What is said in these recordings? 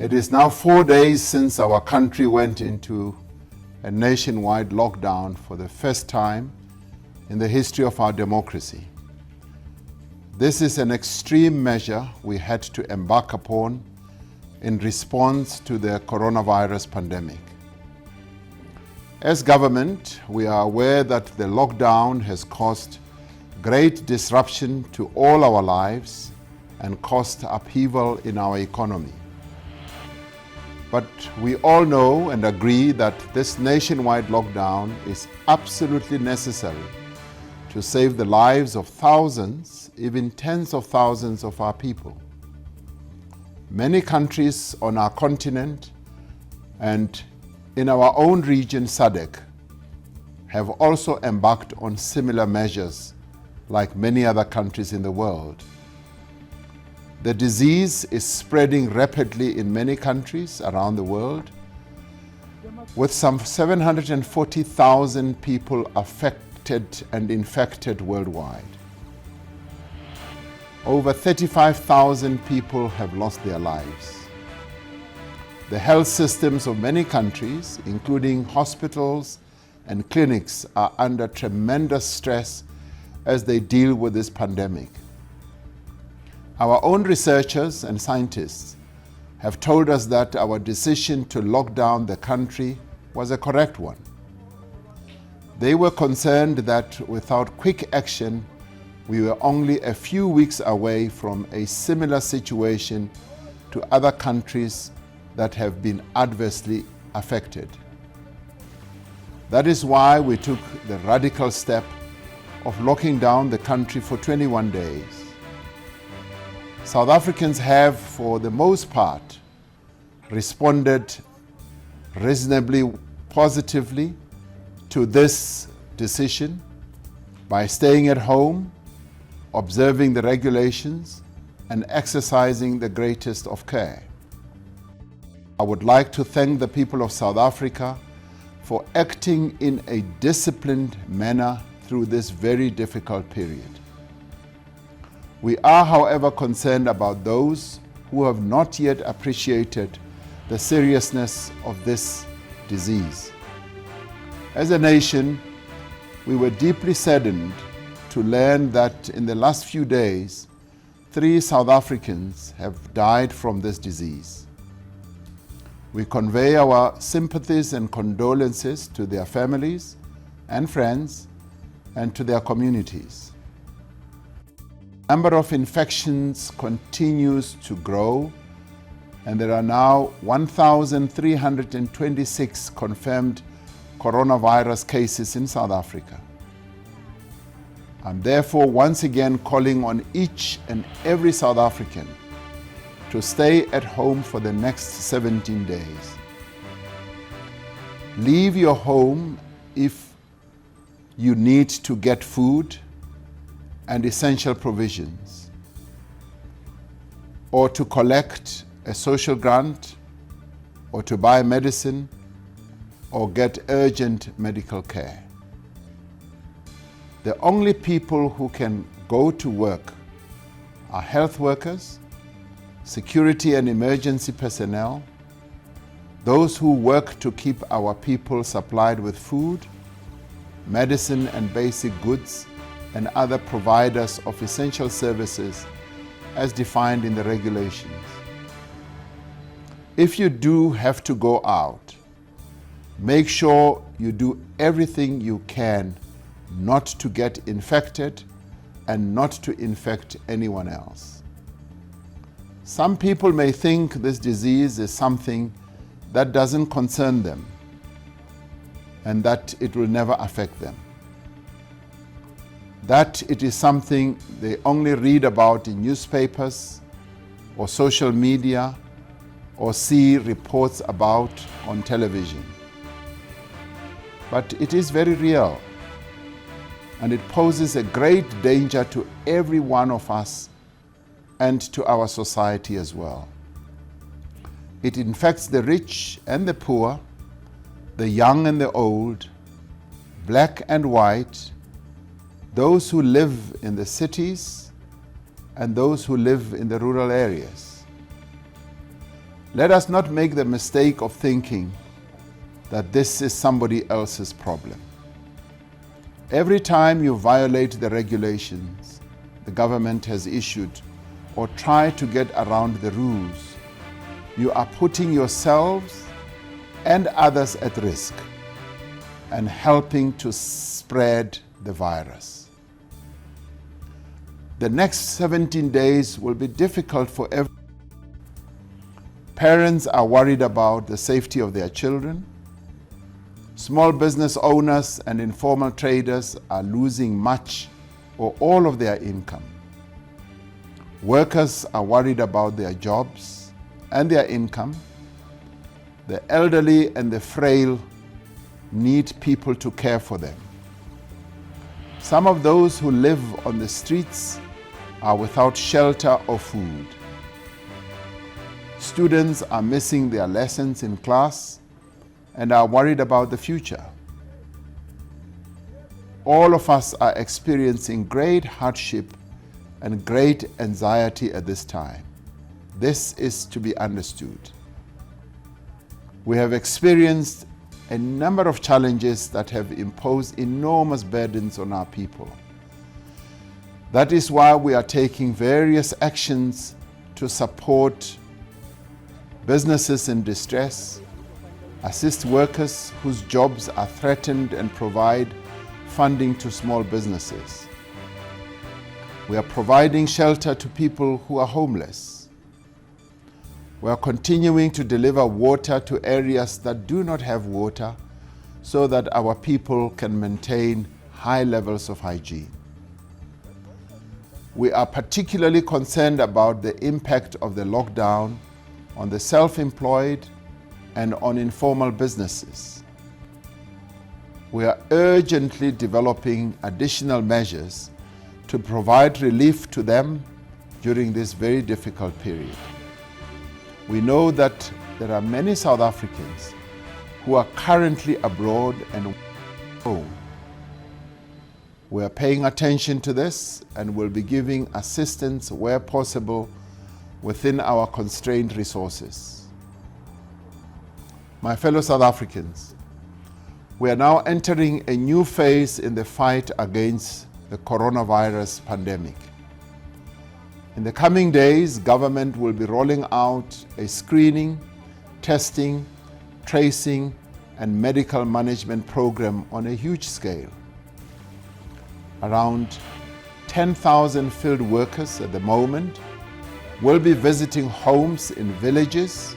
It is now 4 days since our country went into a nationwide lockdown for the first time in the history of our democracy. This is an extreme measure we had to embark upon in response to the coronavirus pandemic. As government, we are aware that the lockdown has caused great disruption to all our lives and caused upheaval in our economy. But we all know and agree that this nationwide lockdown is absolutely necessary to save the lives of thousands, even tens of thousands of our people. Many countries on our continent and in our own region, SADC, have also embarked on similar measures like many other countries in the world. The disease is spreading rapidly in many countries around the world, with some 740,000 people affected and infected worldwide. Over 35,000 people have lost their lives. The health systems of many countries, including hospitals and clinics, are under tremendous stress as they deal with this pandemic. Our own researchers and scientists have told us that our decision to lock down the country was a correct one. They were concerned that without quick action, we were only a few weeks away from a similar situation to other countries that have been adversely affected. That is why we took the radical step of locking down the country for 21 days. South Africans have, for the most part, responded reasonably positively to this decision by staying at home, observing the regulations, and exercising the greatest of care. I would like to thank the people of South Africa for acting in a disciplined manner through this very difficult period. We are, however, concerned about those who have not yet appreciated the seriousness of this disease. As a nation, we were deeply saddened to learn that in the last few days, 3 South Africans have died from this disease. We convey our sympathies and condolences to their families and friends and to their communities. The number of infections continues to grow, and there are now 1,326 confirmed coronavirus cases in South Africa. I'm therefore once again calling on each and every South African to stay at home for the next 17 days. Leave your home if you need to get food and essential provisions, or to collect a social grant, or to buy medicine, or get urgent medical care. The only people who can go to work are health workers, security and emergency personnel, those who work to keep our people supplied with food, medicine and basic goods, and other providers of essential services as defined in the regulations. If you do have to go out, make sure you do everything you can not to get infected and not to infect anyone else. Some people may think this disease is something that doesn't concern them and that it will never affect them. That it is something they only read about in newspapers or social media or see reports about on television. But it is very real, and it poses a great danger to every one of us and to our society as well. It infects the rich and the poor, the young and the old, black and white, those who live in the cities and those who live in the rural areas. Let us not make the mistake of thinking that this is somebody else's problem. Every time you violate the regulations the government has issued or try to get around the rules, you are putting yourselves and others at risk and helping to spread the virus. The next 17 days will be difficult for everyone. Parents are worried about the safety of their children. Small business owners and informal traders are losing much or all of their income. Workers are worried about their jobs and their income. The elderly and the frail need people to care for them. Some of those who live on the streets are without shelter or food. Students are missing their lessons in class and are worried about the future. All of us are experiencing great hardship and great anxiety at this time. This is to be understood. We have experienced a number of challenges that have imposed enormous burdens on our people. That is why we are taking various actions to support businesses in distress, assist workers whose jobs are threatened, and provide funding to small businesses. We are providing shelter to people who are homeless. We are continuing to deliver water to areas that do not have water so that our people can maintain high levels of hygiene. We are particularly concerned about the impact of the lockdown on the self-employed and on informal businesses. We are urgently developing additional measures to provide relief to them during this very difficult period. We know that there are many South Africans who are currently abroad and home. We are paying attention to this and will be giving assistance where possible within our constrained resources. My fellow South Africans, we are now entering a new phase in the fight against the coronavirus pandemic. In the coming days, government will be rolling out a screening, testing, tracing, and medical management program on a huge scale. Around 10,000 field workers at the moment will be visiting homes in villages,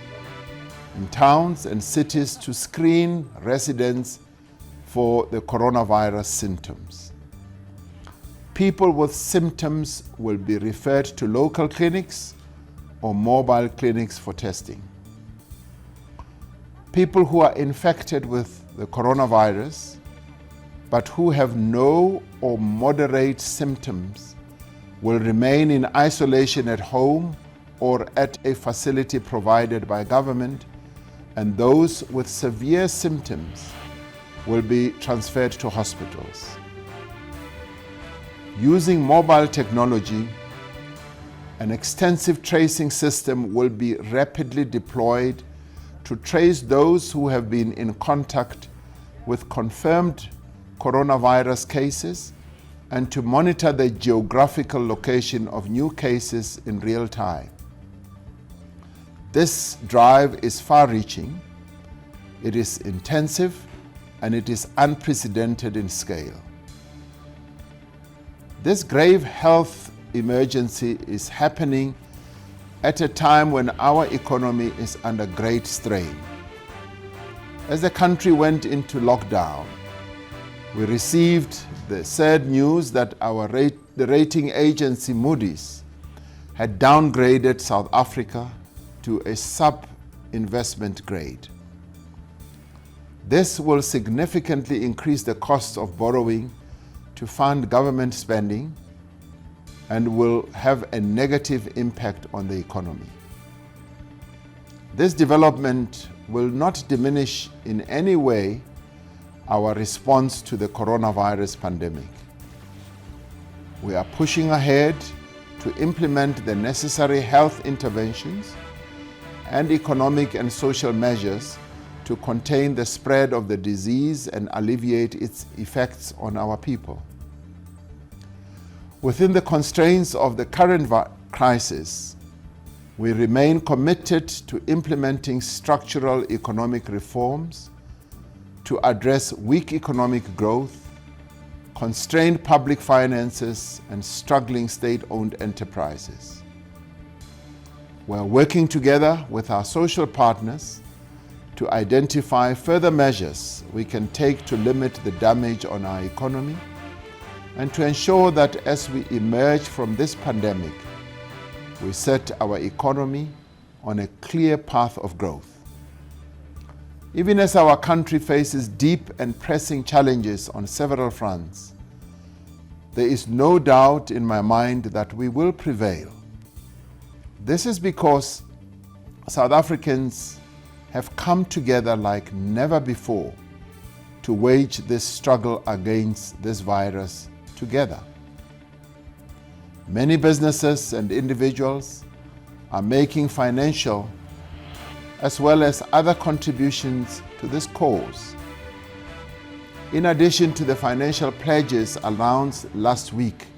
in towns and cities to screen residents for the coronavirus symptoms. People with symptoms will be referred to local clinics or mobile clinics for testing. People who are infected with the coronavirus but who have no or moderate symptoms will remain in isolation at home or at a facility provided by government, and those with severe symptoms will be transferred to hospitals. Using mobile technology, an extensive tracing system will be rapidly deployed to trace those who have been in contact with confirmed coronavirus cases and to monitor the geographical location of new cases in real time. This drive is far-reaching, it is intensive, and it is unprecedented in scale. This grave health emergency is happening at a time when our economy is under great strain. As the country went into lockdown, we received the sad news that the rating agency Moody's had downgraded South Africa to a sub-investment grade. This will significantly increase the cost of borrowing to fund government spending and will have a negative impact on the economy. This development will not diminish in any way our response to the coronavirus pandemic. We are pushing ahead to implement the necessary health interventions and economic and social measures to contain the spread of the disease and alleviate its effects on our people. Within the constraints of the current crisis, we remain committed to implementing structural economic reforms to address weak economic growth, constrained public finances, and struggling state-owned enterprises. We're working together with our social partners to identify further measures we can take to limit the damage on our economy and to ensure that as we emerge from this pandemic, we set our economy on a clear path of growth. Even as our country faces deep and pressing challenges on several fronts, there is no doubt in my mind that we will prevail. This is because South Africans have come together like never before to wage this struggle against this virus together. Many businesses and individuals are making financial as well as other contributions to this cause. In addition to the financial pledges announced last week,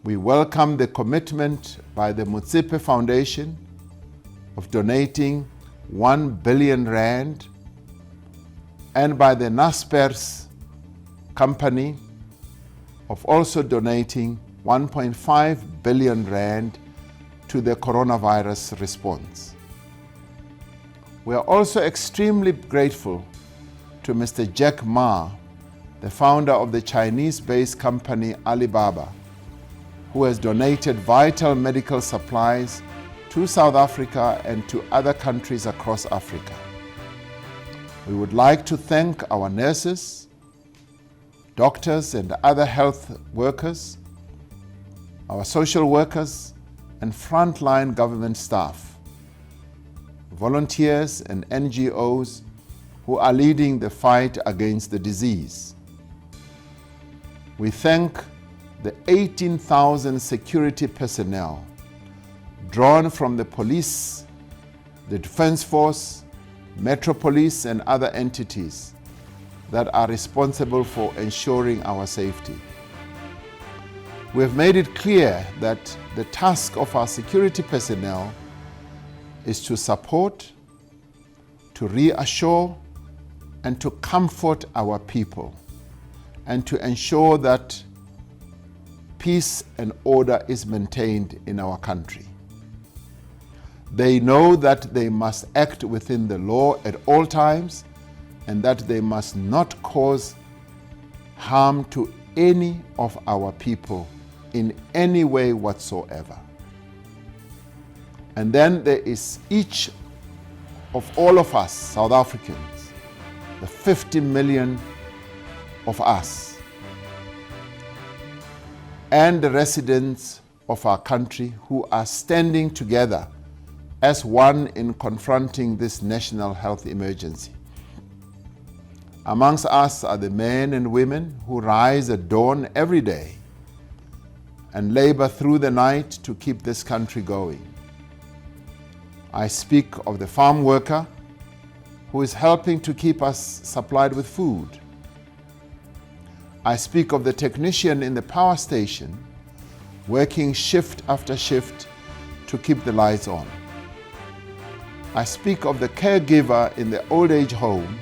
we welcome the commitment by the Motsepe Foundation of donating 1 billion rand and by the Naspers company of also donating 1.5 billion rand to the coronavirus response. We are also extremely grateful to Mr. Jack Ma, the founder of the Chinese-based company Alibaba, who has donated vital medical supplies to South Africa and to other countries across Africa. We would like to thank our nurses, doctors and other health workers, our social workers and frontline government staff, volunteers and NGOs who are leading the fight against the disease. We thank the 18,000 security personnel drawn from the police, the Defense Force, Metro Police and other entities that are responsible for ensuring our safety. We have made it clear that the task of our security personnel is to support, to reassure, and to comfort our people, and to ensure that peace and order is maintained in our country. They know that they must act within the law at all times and that they must not cause harm to any of our people in any way whatsoever. And then there is each of all of us, South Africans, the 50 million of us, and the residents of our country who are standing together as one in confronting this national health emergency. Amongst us are the men and women who rise at dawn every day and labor through the night to keep this country going. I speak of the farm worker who is helping to keep us supplied with food. I speak of the technician in the power station working shift after shift to keep the lights on. I speak of the caregiver in the old age home,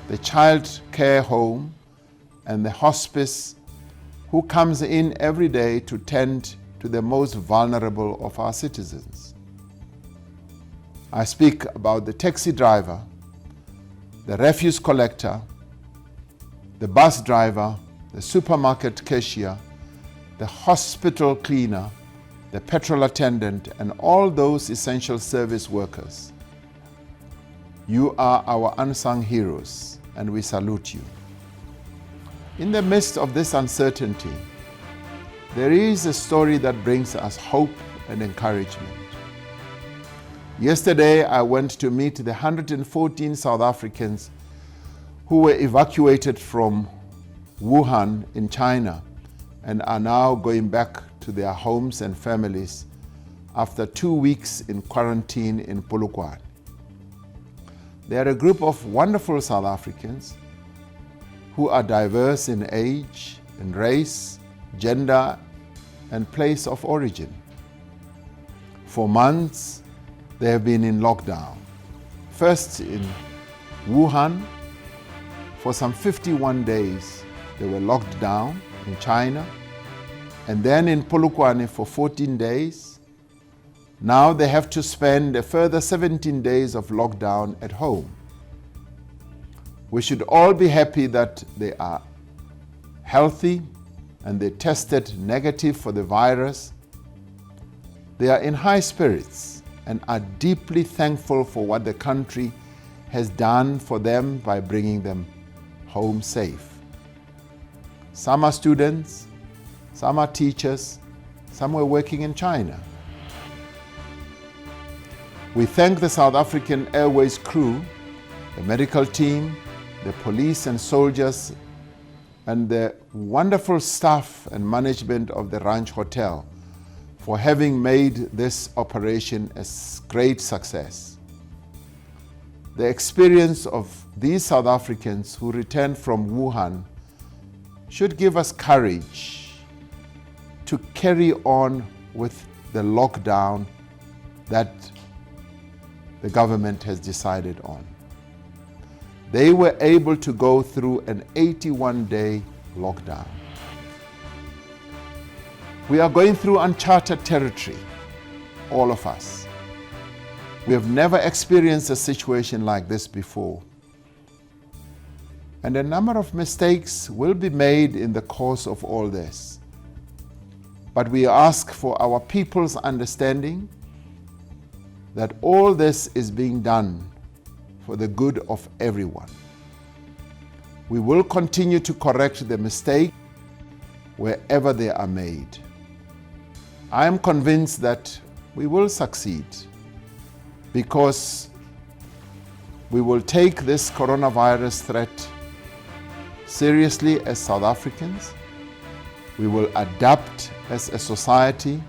the child care home, and the hospice who comes in every day to tend to the most vulnerable of our citizens. I speak about the taxi driver, the refuse collector, the bus driver, the supermarket cashier, the hospital cleaner, the petrol attendant, and all those essential service workers. You are our unsung heroes, and we salute you. In the midst of this uncertainty, there is a story that brings us hope and encouragement. Yesterday, I went to meet the 114 South Africans who were evacuated from Wuhan in China and are now going back to their homes and families, after 2 weeks in quarantine in Polokwane. They are a group of wonderful South Africans who are diverse in age, in race, gender, and place of origin. For months, they have been in lockdown. First in Wuhan, for some 51 days, they were locked down in China, and then in Polokwane for 14 days. Now they have to spend a further 17 days of lockdown at home. We should all be happy that they are healthy and they tested negative for the virus. They are in high spirits and are deeply thankful for what the country has done for them by bringing them home safe. Some are students, some are teachers, some were working in China. We thank the South African Airways crew, the medical team, the police and soldiers, and the wonderful staff and management of the Ranch Hotel for having made this operation a great success. The experience of these South Africans who returned from Wuhan should give us courage to carry on with the lockdown that the government has decided on. They were able to go through an 81-day lockdown. We are going through uncharted territory, all of us. We have never experienced a situation like this before. And a number of mistakes will be made in the course of all this. But we ask for our people's understanding that all this is being done for the good of everyone. We will continue to correct the mistake wherever they are made. I am convinced that we will succeed because we will take this coronavirus threat seriously as South Africans. We will adapt as a society,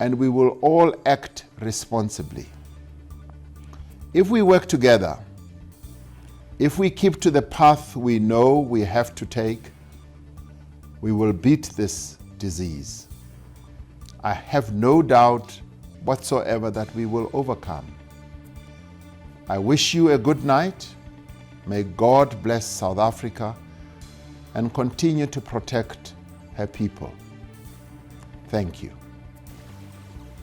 and we will all act responsibly. If we work together, if we keep to the path we know we have to take, we will beat this disease. I have no doubt whatsoever that we will overcome. I wish you a good night. May God bless South Africa and continue to protect her people. Thank you.